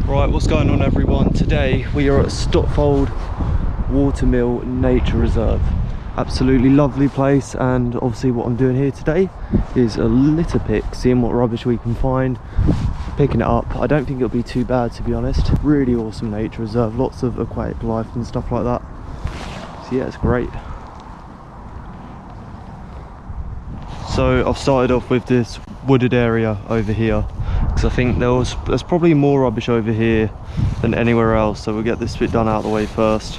Right, what's going on everyone? Today we are at Stotfold Watermill Nature Reserve. Absolutely lovely place, and obviously what I'm doing here today is a litter pick, seeing what rubbish we can find, picking it up. I don't think it'll be too bad, to be honest. Really awesome nature reserve, lots of aquatic life and stuff like that. So yeah, it's great. So I've started off with this wooded area over here, because I think there's probably more rubbish over here than anywhere else, so we'll get this bit done out of the way first.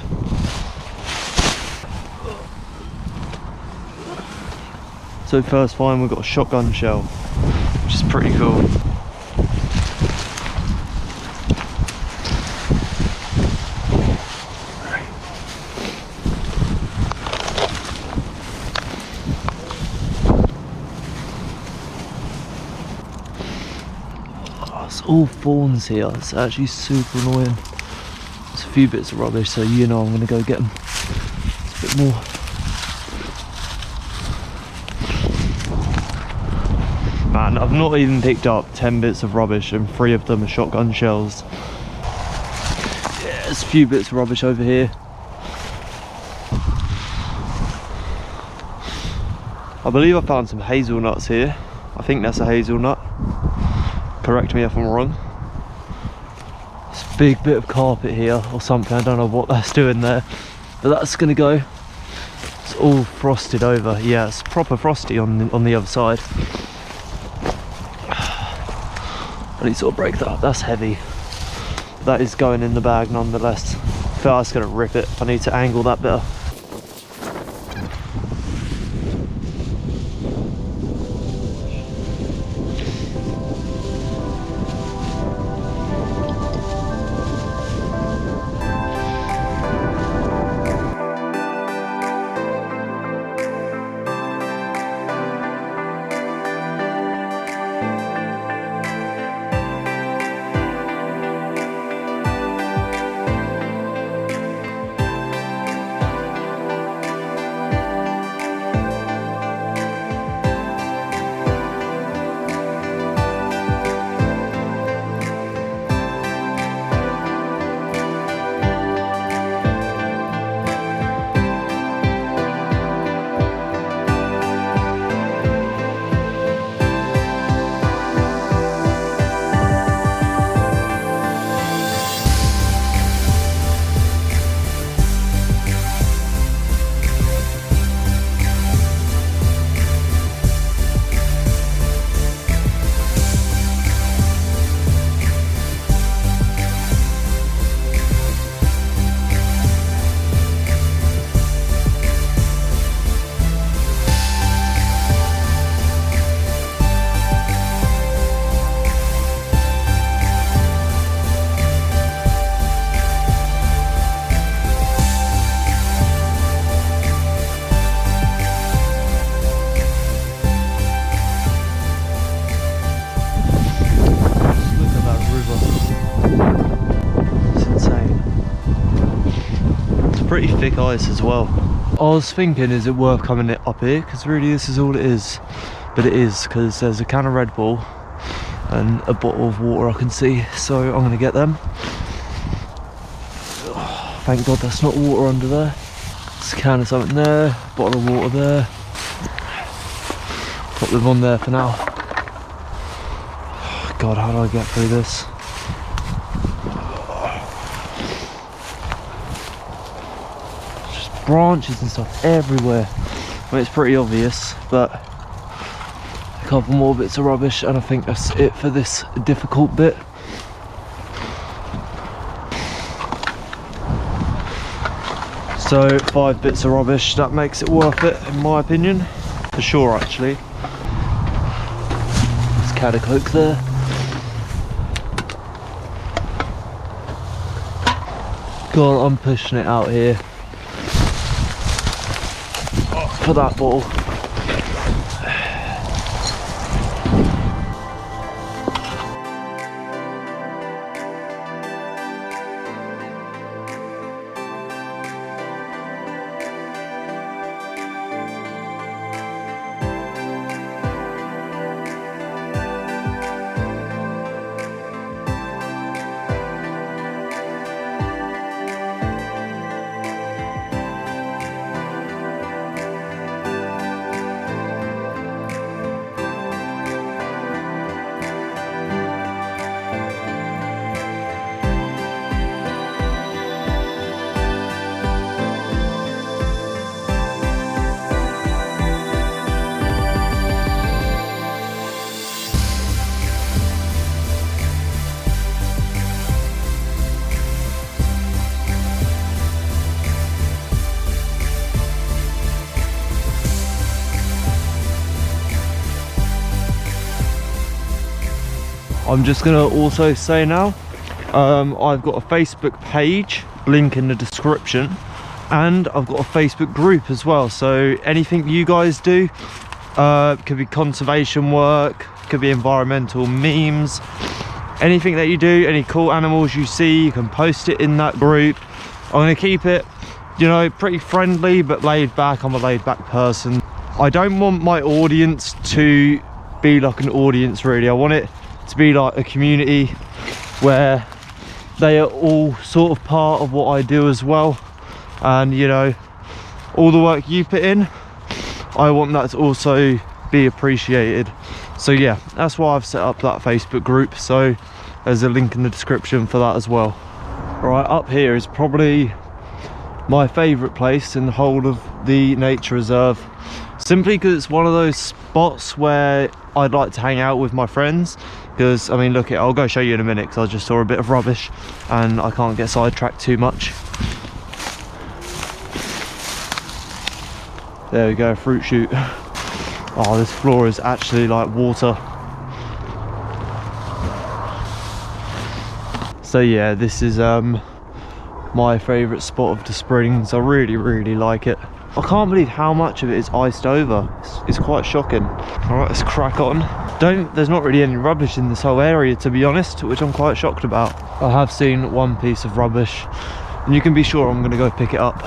So first find, we've got a shotgun shell, which is pretty cool. It's all fawns here. It's actually super annoying. There's a few bits of rubbish, so you know I'm going to go get them. It's a bit more. Man, I've not even picked up 10 bits of rubbish and 3 of them are shotgun shells. Yeah, there's a few bits of rubbish over here. I believe I found some hazelnuts here. I think that's a hazelnut. Correct me if I'm wrong. This big bit of carpet here or something, I don't know what that's doing there, but that's gonna go. It's all frosted over. Yeah, it's proper frosty on the other side. I need to sort of break that up. That's heavy. That is going in the bag nonetheless. I feel like it's gonna rip it. I need to angle that better. Pretty thick ice as well. I was thinking, is it worth coming up here? Because really this is all it is. But it is, because there's a can of Red Bull and a bottle of water I can see. So I'm going to get them. Oh, thank God that's not water under there. There's a can of something there, bottle of water there. Put them on there for now. Oh, God, how do I get through this? Branches and stuff everywhere. I mean, it's pretty obvious, but a couple more bits of rubbish and I think that's it for this difficult bit. So 5 bits of rubbish, that makes it worth it in my opinion, for sure actually. There's a can of Coke there. God, I'm pushing it out here for that ball. I'm just gonna also say now, I've got a Facebook page, link in the description, and I've got a Facebook group as well. So anything you guys do, could be conservation work, could be environmental memes, anything that you do, any cool animals you see, you can post it in that group. I'm gonna keep it, you know, pretty friendly but laid back. I'm a laid back person. I don't want my audience to be like an audience really. I want it to be like a community where they are all sort of part of what I do as well. And you know, all the work you put in, I want that to also be appreciated. So yeah, that's why I've set up that Facebook group. So there's a link in the description for that as well. Right, up here is probably my favourite place in the whole of the nature reserve, simply because it's one of those spots where I'd like to hang out with my friends. Because I mean, look, I'll go show you in a minute, because I just saw a bit of rubbish and I can't get sidetracked too much. There we go, fruit shoot. Oh, this floor is actually like water. So yeah, this is my favourite spot of the Springs. I really like it. I can't believe how much of it is iced over. It's quite shocking. Alright, let's crack on. There's not really any rubbish in this whole area, to be honest, which I'm quite shocked about. I have seen one piece of rubbish, and you can be sure I'm going to go pick it up.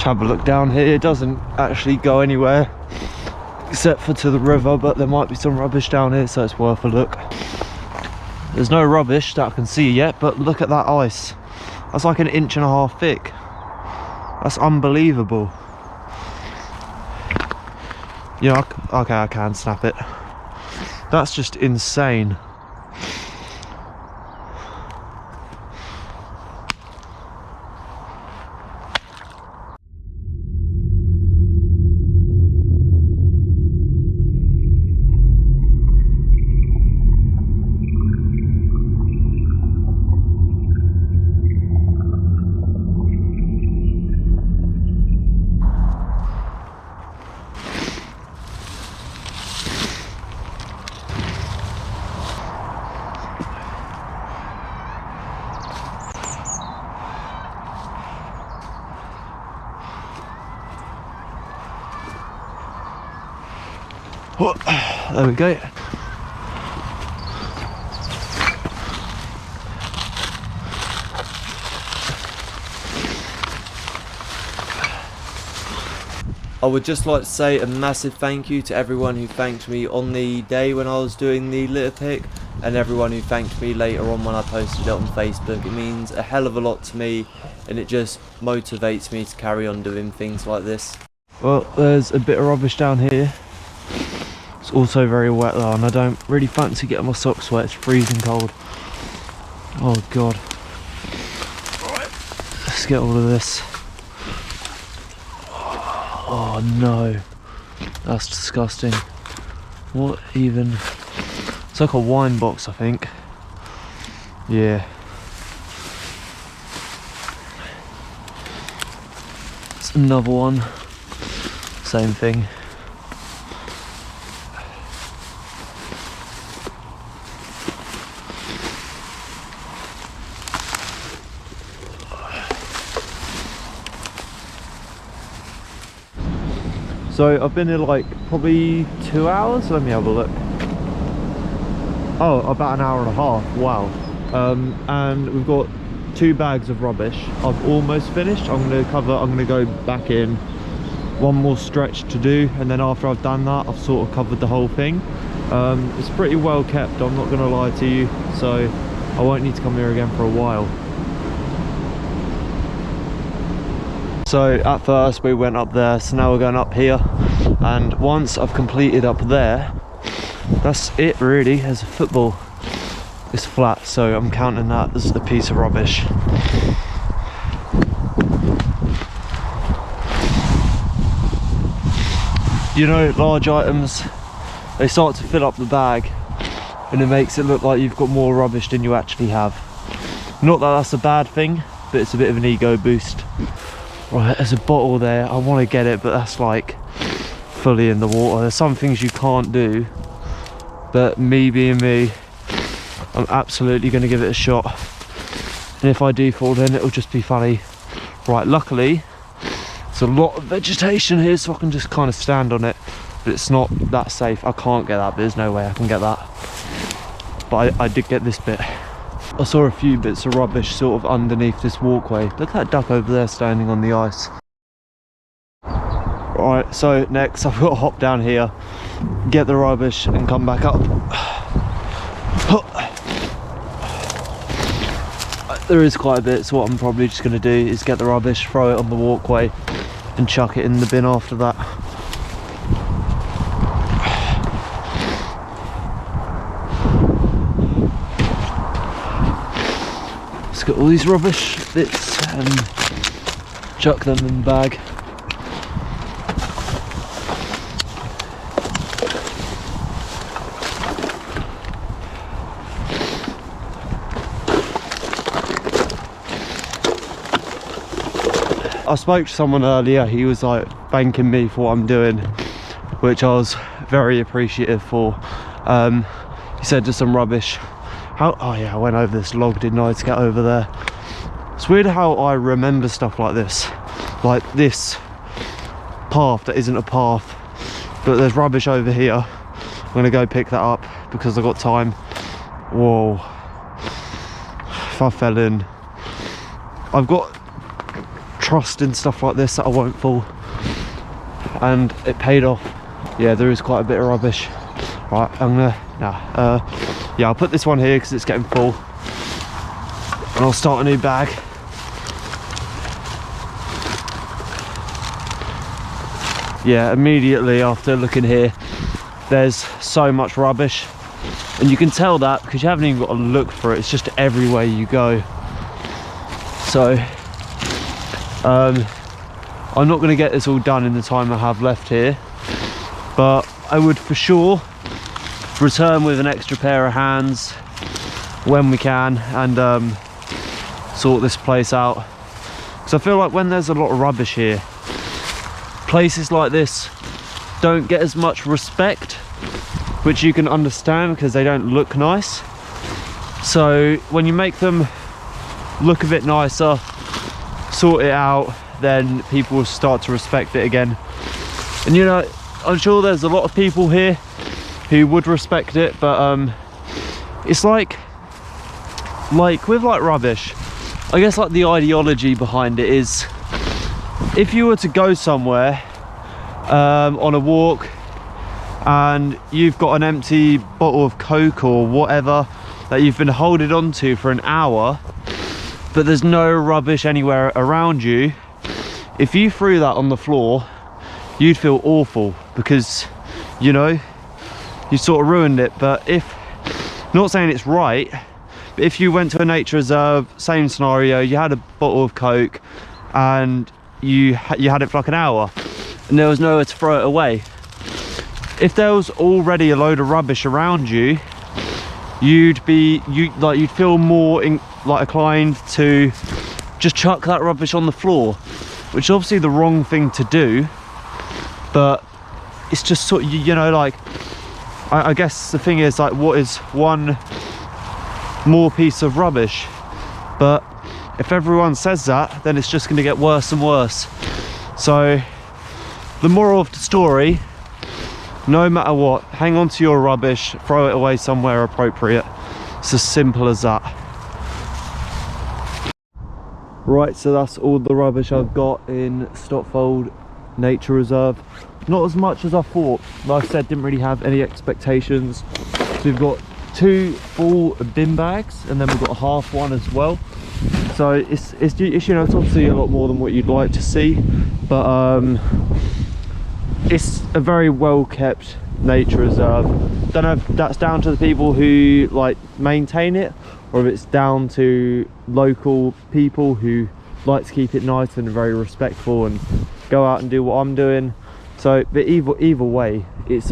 Have a look down here. It doesn't actually go anywhere except for to the river, but there might be some rubbish down here, so it's worth a look. There's no rubbish that I can see yet, but look at that ice. That's like 1.5 inches thick. That's unbelievable. Yeah, okay, I can snap it. That's just insane. Oh, there we go. I would just like to say a massive thank you to everyone who thanked me on the day when I was doing the litter pick, and everyone who thanked me later on when I posted it on Facebook. It means a hell of a lot to me, and it just motivates me to carry on doing things like this. Well, there's a bit of rubbish down here. It's also very wet though, and I don't really fancy getting my socks wet. It's freezing cold. Oh god. Alright, let's get all of this. Oh no, that's disgusting. What even? It's like a wine box, I think. Yeah. It's another one. Same thing. So I've been here like probably 2 hours. Let me have a look. Oh, about 1.5 hours. Wow. And we've got 2 bags of rubbish. I've almost finished. I'm gonna go back in. One more stretch to do, and then after I've done that, I've sort of covered the whole thing. It's pretty well kept, I'm not gonna lie to you, so I won't need to come here again for a while. So at first we went up there, so now we're going up here, and once I've completed up there, that's it really. As a football, it's flat, so I'm counting that as a piece of rubbish. You know, large items, they start to fill up the bag, and it makes it look like you've got more rubbish than you actually have. Not that that's a bad thing, but it's a bit of an ego boost. Right, there's a bottle there. I want to get it, but that's like fully in the water. There's some things you can't do, but me being me, I'm absolutely going to give it a shot. And if I do fall in, it'll just be funny. Right, luckily there's a lot of vegetation here, so I can just kind of stand on it, but it's not that safe. I can't get that, but there's no way I can get that. But I did get this bit. I saw a few bits of rubbish sort of underneath this walkway. Look at that duck over there standing on the ice. Right, so next I've got to hop down here, get the rubbish and come back up. There is quite a bit, so what I'm probably just going to do is get the rubbish, throw it on the walkway and chuck it in the bin after that. Let's get all these rubbish bits and chuck them in the bag. I spoke to someone earlier, he was like thanking me for what I'm doing, which I was very appreciative for. He said just some rubbish. Oh yeah, I went over this log, didn't I, to get over there. It's weird how I remember stuff like this path that isn't a path, but there's rubbish over here. I'm gonna go pick that up because I've got time. Whoa, if I fell in, I've got trust in stuff like this that I won't fall, and it paid off. Yeah, there is quite a bit of rubbish. Right, I'm gonna yeah, I'll put this one here because it's getting full, and I'll start a new bag. Yeah, immediately after looking here, there's so much rubbish, and you can tell that because you haven't even got to look for it, it's just everywhere you go. So I'm not going to get this all done in the time I have left here, but I would for sure return with an extra pair of hands when we can and sort this place out, because I feel like when there's a lot of rubbish here, places like this don't get as much respect, which you can understand because they don't look nice. So when you make them look a bit nicer, sort it out, then people will start to respect it again. And you know, I'm sure there's a lot of people here who would respect it, but it's like with rubbish, I guess like the ideology behind it is, if you were to go somewhere on a walk and you've got an empty bottle of Coke or whatever that you've been holding on to for an hour, but there's no rubbish anywhere around you, if you threw that on the floor, you'd feel awful because, you know, you sort of ruined it. But if, not saying it's right, but if you went to a nature reserve, same scenario, you had a bottle of Coke and you had it for like an hour and there was nowhere to throw it away, if there was already a load of rubbish around you, you'd feel more inclined to just chuck that rubbish on the floor, which is obviously the wrong thing to do, but it's just sort of, you know, like I guess the thing is, like, what is one more piece of rubbish? But if everyone says that, then it's just going to get worse and worse. So the moral of the story, no matter what, hang on to your rubbish, throw it away somewhere appropriate. It's as simple as that. Right, so that's all the rubbish I've got in Stotfold Nature Reserve. Not as much as I thought. Like I said, didn't really have any expectations. So we've got 2 full bin bags and then we've got a half one as well. So it's you know, it's obviously a lot more than what you'd like to see, but it's a very well kept nature reserve. Don't know if that's down to the people who like maintain it, or if it's down to local people who like to keep it nice and very respectful and go out and do what I'm doing. So, but either way, it's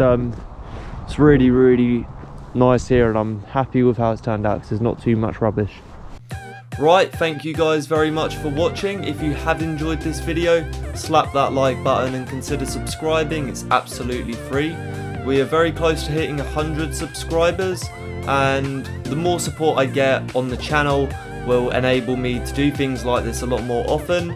really, really nice here, and I'm happy with how it's turned out because there's not too much rubbish. Right, thank you guys very much for watching. If you have enjoyed this video, slap that like button and consider subscribing. It's absolutely free. We are very close to hitting 100 subscribers, and the more support I get on the channel will enable me to do things like this a lot more often,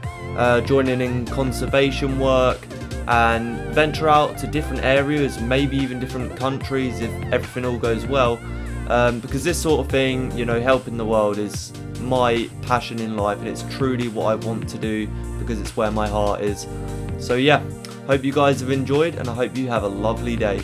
joining in conservation work and venture out to different areas, maybe even different countries if everything all goes well, because this sort of thing, you know, helping the world is my passion in life, and it's truly what I want to do because it's where my heart is. So yeah, hope you guys have enjoyed, and I hope you have a lovely day.